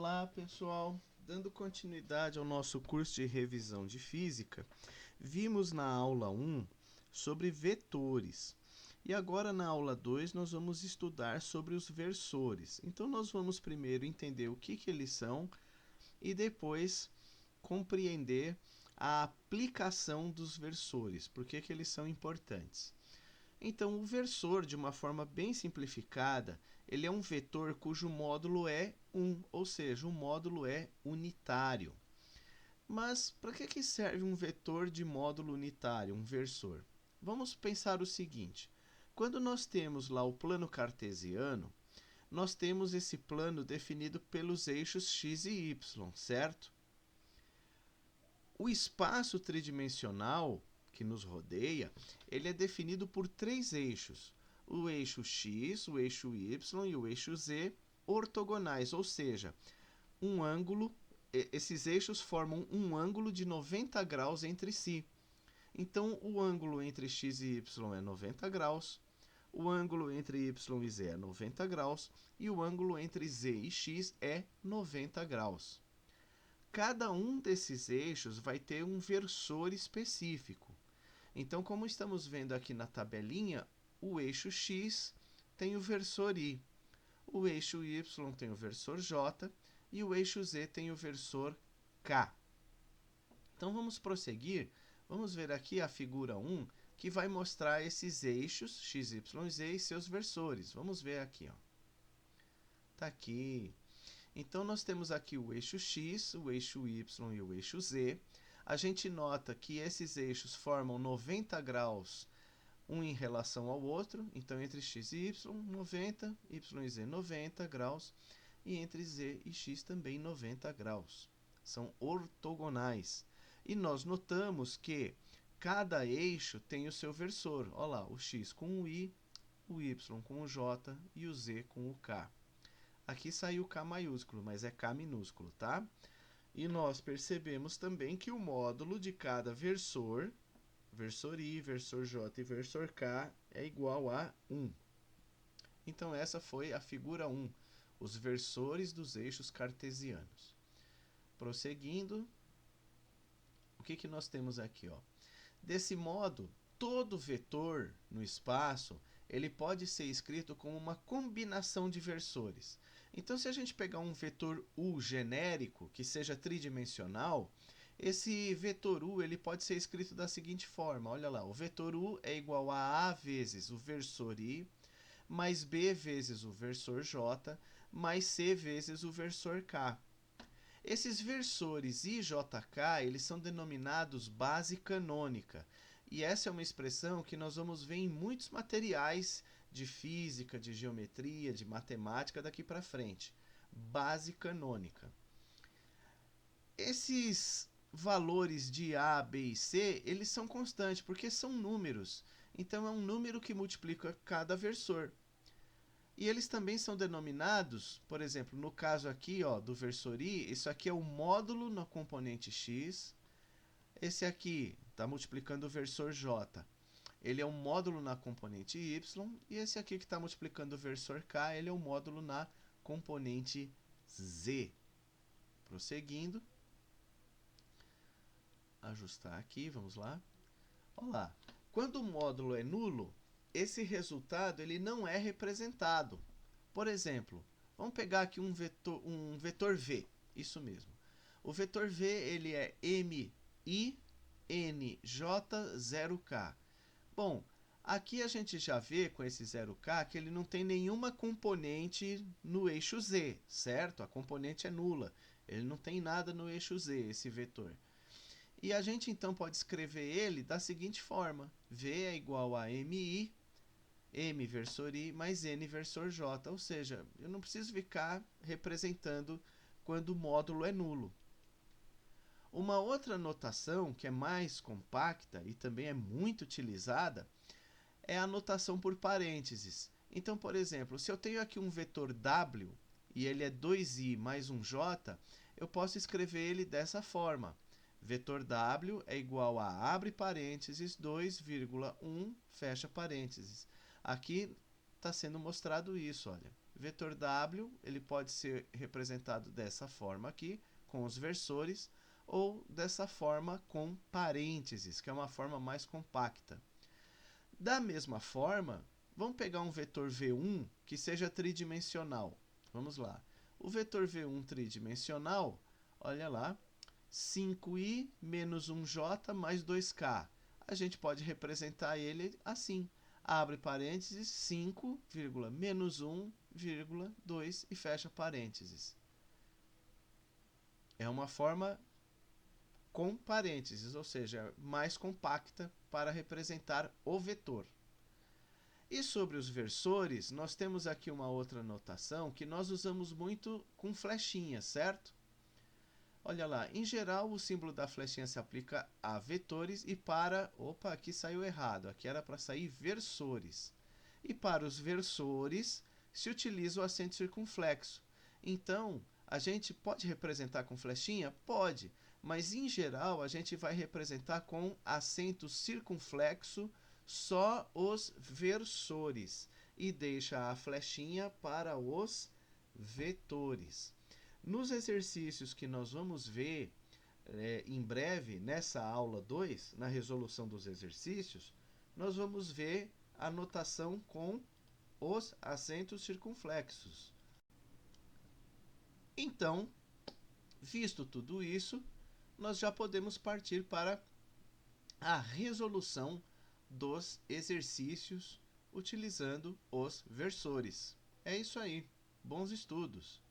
Olá, pessoal! Dando continuidade ao nosso curso de revisão de física, vimos na aula 1 sobre vetores. E agora na aula 2 nós vamos estudar sobre os versores. Então nós vamos primeiro entender o que eles são e depois compreender a aplicação dos versores, por que eles são importantes. Então, o versor, de uma forma bem simplificada, ele é um vetor cujo módulo é 1, ou seja, o módulo é unitário. Mas para que serve um vetor de módulo unitário, um versor? Vamos pensar o seguinte: quando nós temos lá o plano cartesiano, nós temos esse plano definido pelos eixos x e y, certo? O espaço tridimensional que nos rodeia, ele é definido por três eixos: o eixo x, o eixo y e o eixo z ortogonais, ou seja, esses eixos formam um ângulo de 90 graus entre si. Então, o ângulo entre x e y é 90 graus, o ângulo entre y e z é 90 graus e o ângulo entre z e x é 90 graus. Cada um desses eixos vai ter um versor específico. Então, como estamos vendo aqui na tabelinha, o eixo x tem o versor i, o eixo y tem o versor j e o eixo z tem o versor k. Então, vamos prosseguir. Vamos ver aqui a figura 1, que vai mostrar esses eixos, x, y e z, e seus versores. Vamos ver aqui. Está aqui. Então, nós temos aqui o eixo x, o eixo y e o eixo z. A gente nota que esses eixos formam 90 graus um em relação ao outro. Então, entre x e y, 90, y e z, 90 graus. E entre z e x também 90 graus. São ortogonais. E nós notamos que cada eixo tem o seu versor. Olha lá, o x com o i, o y com o j e o z com o k. Aqui saiu K maiúsculo, mas é K minúsculo, tá? E nós percebemos também que o módulo de cada versor, versor I, versor J e versor K, é igual a 1. Então, essa foi a figura 1, os versores dos eixos cartesianos. Prosseguindo, o que nós temos aqui? Desse modo, todo vetor no espaço ele pode ser escrito como uma combinação de versores. Então, se a gente pegar um vetor U genérico, que seja tridimensional, esse vetor U ele pode ser escrito da seguinte forma. Olha lá, o vetor U é igual a vezes o versor I, mais B vezes o versor J, mais C vezes o versor K. Esses versores I, J, K, eles são denominados base canônica. E essa é uma expressão que nós vamos ver em muitos materiais de física, de geometria, de matemática daqui para frente. Base canônica. Esses valores de A, B e C, eles são constantes, porque são números. Então, é um número que multiplica cada versor. E eles também são denominados, por exemplo, no caso aqui do versor I, isso aqui é o módulo na componente x. Esse aqui está multiplicando o versor j. Ele é um módulo na componente y. E esse aqui que está multiplicando o versor k, ele é um módulo na componente z. Prosseguindo. Ajustar aqui, vamos lá. Olha lá. Quando o módulo é nulo, esse resultado ele não é representado. Por exemplo, vamos pegar aqui um vetor V. Isso mesmo. O vetor V ele é MI NJ0K. Bom, aqui a gente já vê com esse 0K que ele não tem nenhuma componente no eixo Z, certo? A componente é nula. Ele não tem nada no eixo Z, esse vetor. E a gente então pode escrever ele da seguinte forma: V é igual a MI, M versor I, mais N versor J. Ou seja, eu não preciso ficar representando quando o módulo é nulo. Uma outra notação que é mais compacta e também é muito utilizada é a notação por parênteses. Então, por exemplo, se eu tenho aqui um vetor W e ele é 2i mais um j, eu posso escrever ele dessa forma. Vetor W é igual a abre parênteses 2,1 fecha parênteses. Aqui está sendo mostrado isso, olha. Vetor W ele pode ser representado dessa forma aqui, com os versores, ou dessa forma com parênteses, que é uma forma mais compacta. Da mesma forma, vamos pegar um vetor V1 que seja tridimensional. Vamos lá. O vetor V1 tridimensional, olha lá, 5i menos 1j mais 2k. A gente pode representar ele assim. Abre parênteses, 5, menos 1, 2 e fecha parênteses. É uma forma com parênteses, ou seja, mais compacta para representar o vetor. E sobre os versores, nós temos aqui uma outra notação que nós usamos muito com flechinha, certo? Olha lá, em geral o símbolo da flechinha se aplica a vetores e para... Opa, aqui saiu errado, aqui era para sair versores. E para os versores se utiliza o acento circunflexo. Então, a gente pode representar com flechinha? Pode, mas em geral a gente vai representar com acento circunflexo só os versores e deixa a flechinha para os vetores. Nos exercícios que nós vamos ver em breve, nessa aula 2, na resolução dos exercícios, nós vamos ver a notação com os acentos circunflexos. Então, visto tudo isso, nós já podemos partir para a resolução dos exercícios utilizando os versores. É isso aí. Bons estudos!